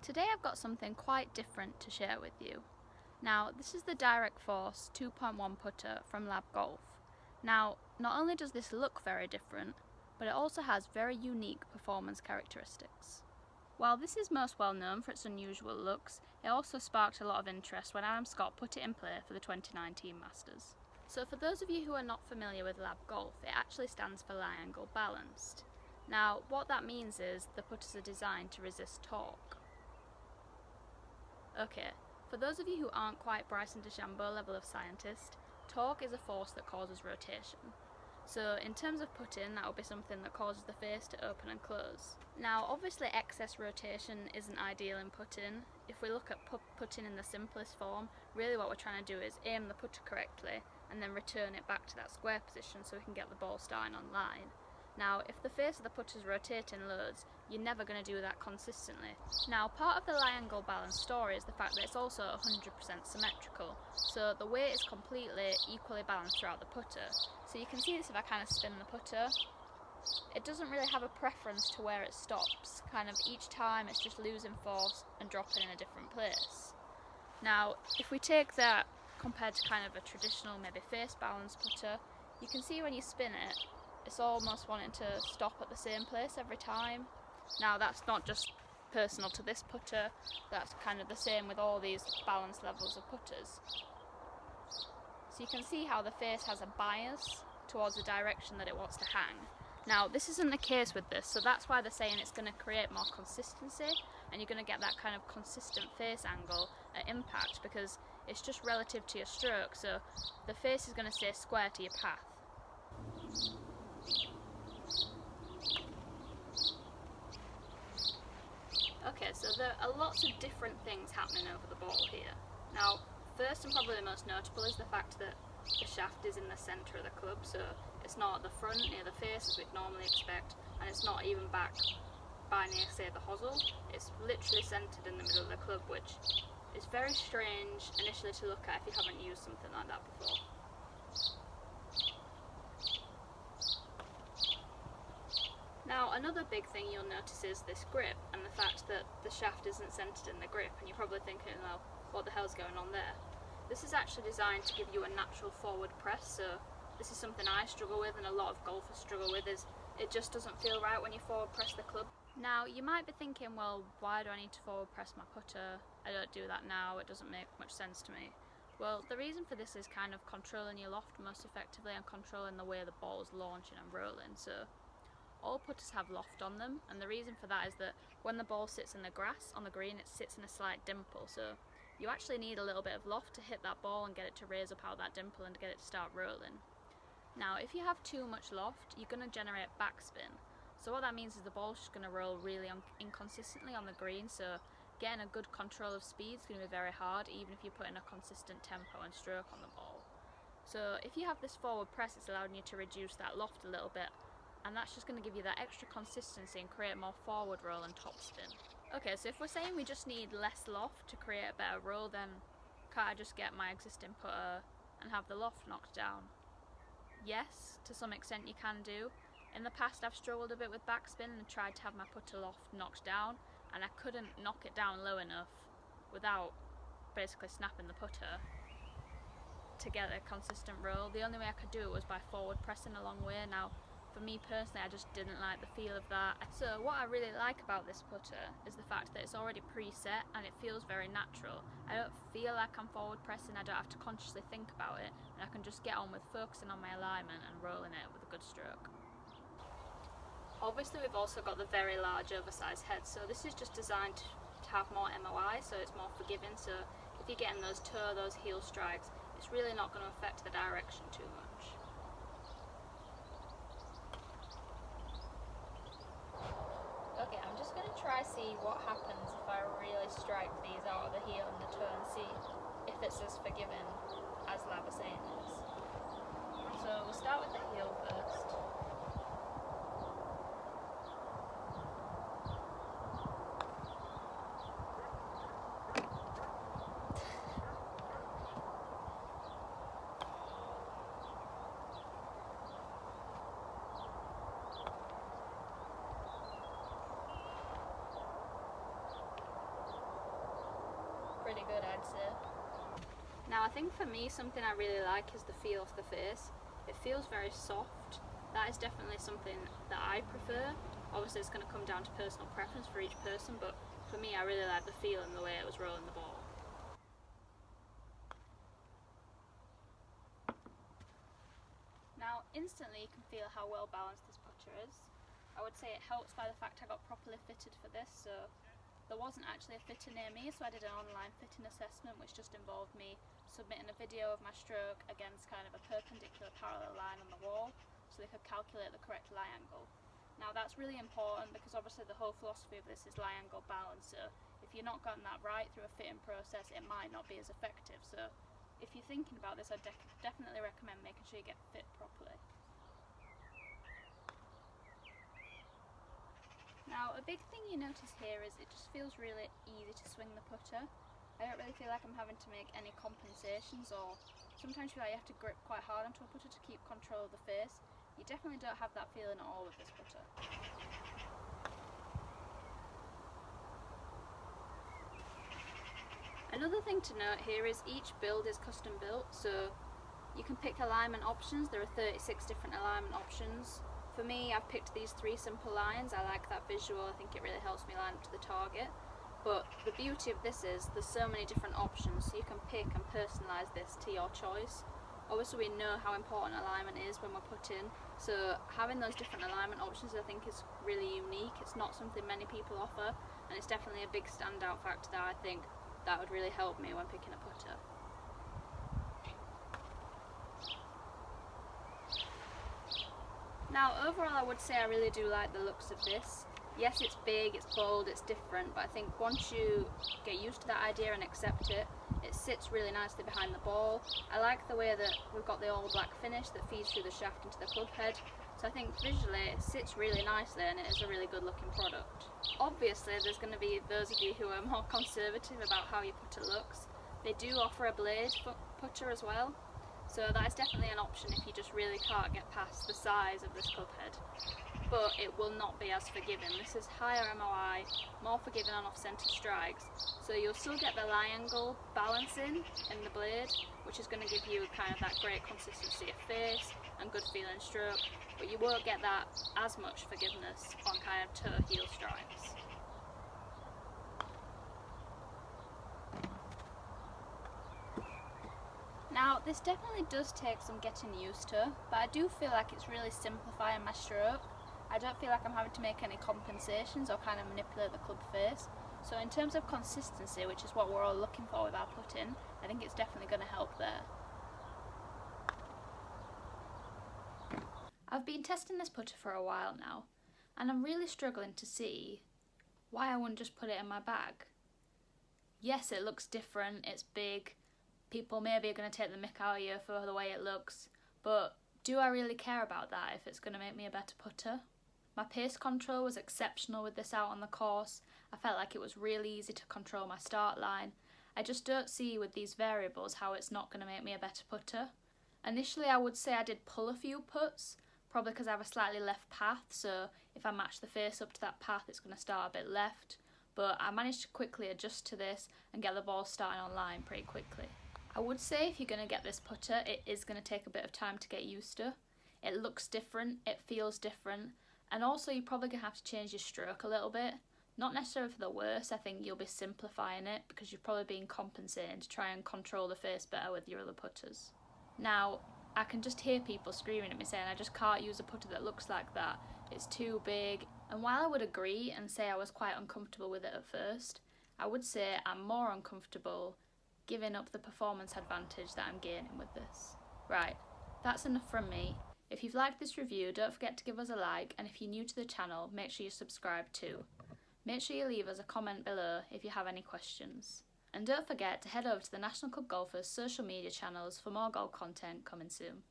Today I've got something quite different to share with you. Now, this is the Direct Force 2.1 putter from Lab Golf. Now, not only does this look very different, but it also has very unique performance characteristics. While this is most well known for its unusual looks, it also sparked a lot of interest when Adam Scott put it in play for the 2019 Masters. So for those of you who are not familiar with Lab Golf, it actually stands for lie angle balanced. Now, what that means is the putters are designed to resist torque. Okay, for those of you who aren't quite Bryson DeChambeau level of scientist, torque is a force that causes rotation. So in terms of putting, that will be something that causes the face to open and close. Now obviously excess rotation isn't ideal in putting. If we look at putting in the simplest form, really what we're trying to do is aim the putter correctly and then return it back to that square position so we can get the ball starting on line. Now, if the face of the putter is rotating loads, you're never going to do that consistently. Now, part of the lie angle balance story is the fact that it's also 100% symmetrical, so the weight is completely equally balanced throughout the putter. So you can see this if I kind of spin the putter. It doesn't really have a preference to where it stops. Kind of each time it's just losing force and dropping in a different place. Now, if we take that compared to kind of a traditional, maybe face balance putter, you can see when you spin it, it's almost wanting to stop at the same place every time. Now that's not just personal to this putter, that's kind of the same with all these balance levels of putters. So you can see how the face has a bias towards the direction that it wants to hang. Now this isn't the case with this, so that's why they're saying it's going to create more consistency and you're going to get that kind of consistent face angle at impact because it's just relative to your stroke, so the face is going to stay square to your path. Okay, so there are lots of different things happening over the ball here. Now, first and probably the most notable is the fact that the shaft is in the centre of the club, so it's not at the front near the face as we'd normally expect, and it's not even back by near, say, the hosel. It's literally centred in the middle of the club, which is very strange initially to look at if you haven't used something like that before. Now, another big thing you'll notice is this grip and the fact that the shaft isn't centred in the grip, and you're probably thinking, well, what the hell's going on there? This is actually designed to give you a natural forward press, so this is something I struggle with and a lot of golfers struggle with, is it just doesn't feel right when you forward press the club. Now, you might be thinking, well, why do I need to forward press my putter? I don't do that now, it doesn't make much sense to me. Well, the reason for this is kind of controlling your loft most effectively and controlling the way the ball is launching and rolling. So all putters have loft on them, and the reason for that is that when the ball sits in the grass on the green, it sits in a slight dimple, so you actually need a little bit of loft to hit that ball and get it to raise up out that dimple and to get it to start rolling. Now, if you have too much loft, you're going to generate backspin. So what that means is the ball's just going to roll really inconsistently on the green, so getting a good control of speed is going to be very hard, even if you put in a consistent tempo and stroke on the ball. So if you have this forward press, it's allowing you to reduce that loft a little bit, and that's just going to give you that extra consistency and create more forward roll and topspin. Okay, so if we're saying we just need less loft to create a better roll, then can't I just get my existing putter and have the loft knocked down? Yes, to some extent you can do. In the past I've struggled a bit with backspin and tried to have my putter loft knocked down, and I couldn't knock it down low enough without basically snapping the putter to get a consistent roll. The only way I could do it was by forward pressing a long way. Now, for me personally, I just didn't like the feel of that. So what I really like about this putter is the fact that it's already preset and it feels very natural. I don't feel like I'm forward pressing, I don't have to consciously think about it, and I can just get on with focusing on my alignment and rolling it with a good stroke. Obviously we've also got the very large oversized head, so this is just designed to have more MOI, so it's more forgiving, so if you're getting those toe, those heel strikes, it's really not going to affect the direction too much. Okay, I'm just going to try see what happens if I really strike these out of the heel and the toe and see if it's as forgiving as Lab are saying it is. So we'll start with the heel first. pretty good, I'd say. Now I think for me something I really like is the feel of the face. It feels very soft. That is definitely something that I prefer. Obviously it's going to come down to personal preference for each person, but for me I really like the feel and the way it was rolling the ball. Now instantly you can feel how well balanced this putter is. I would say it helps by the fact I got properly fitted for this, so there wasn't actually a fitter near me, so I did an online fitting assessment which just involved me submitting a video of my stroke against kind of a perpendicular parallel line on the wall so they could calculate the correct lie angle. Now that's really important because obviously the whole philosophy of this is lie angle balance, so if you're not getting that right through a fitting process it might not be as effective. So if you're thinking about this, I definitely recommend making sure you get fit properly. Now a big thing you notice here is it just feels really easy to swing the putter. I don't really feel like I'm having to make any compensations, or sometimes you feel like you have to grip quite hard onto a putter to keep control of the face. You definitely don't have that feeling at all with this putter. Another thing to note here is each build is custom built, so you can pick alignment options. There are 36 different alignment options. For me, I've picked these 3 simple lines. I like that visual, I think it really helps me line up to the target. But the beauty of this is there's so many different options, so you can pick and personalise this to your choice. Obviously we know how important alignment is when we're putting, so having those different alignment options I think is really unique. It's not something many people offer, and it's definitely a big standout factor that I think that would really help me when picking a putter. Now overall I would say I really do like the looks of this. Yes, it's big, it's bold, it's different, but I think once you get used to that idea and accept it, it sits really nicely behind the ball. I like the way that we've got the all black finish that feeds through the shaft into the club head. So I think visually it sits really nicely and it is a really good looking product. Obviously there's going to be those of you who are more conservative about how your putter looks. They do offer a blade putter as well, so that is definitely an option if you just really can't get past the size of this club head. But it will not be as forgiving. This is higher MOI, more forgiving on off-centre strikes, so you'll still get the lie angle balancing in the blade, which is going to give you kind of that great consistency of face and good feeling stroke, but you won't get that as much forgiveness on kind of toe heel strikes. Now this definitely does take some getting used to, but I do feel like it's really simplifying my stroke. I don't feel like I'm having to make any compensations or kind of manipulate the club face. So in terms of consistency, which is what we're all looking for with our putting, I think it's definitely going to help there. I've been testing this putter for a while now, and I'm really struggling to see why I wouldn't just put it in my bag. Yes, it looks different, it's big, people maybe are going to take the mick out of you for the way it looks, but do I really care about that if it's going to make me a better putter? My pace control was exceptional with this out on the course. I felt like it was really easy to control my start line. I just don't see with these variables how it's not going to make me a better putter. Initially I would say I did pull a few putts, probably because I have a slightly left path, so if I match the face up to that path it's going to start a bit left, but I managed to quickly adjust to this and get the ball starting on line pretty quickly. I would say if you're going to get this putter, it is going to take a bit of time to get used to. It looks different, it feels different, and also you're probably going to have to change your stroke a little bit. Not necessarily for the worse, I think you'll be simplifying it because you've probably been compensating to try and control the face better with your other putters. Now, I can just hear people screaming at me saying I just can't use a putter that looks like that, it's too big, and while I would agree and say I was quite uncomfortable with it at first, I would say I'm more uncomfortable giving up the performance advantage that I'm gaining with this. Right, that's enough from me. If you've liked this review, don't forget to give us a like, and if you're new to the channel, make sure you subscribe too. Make sure you leave us a comment below if you have any questions. And don't forget to head over to the National Club Golfers social media channels for more golf content coming soon.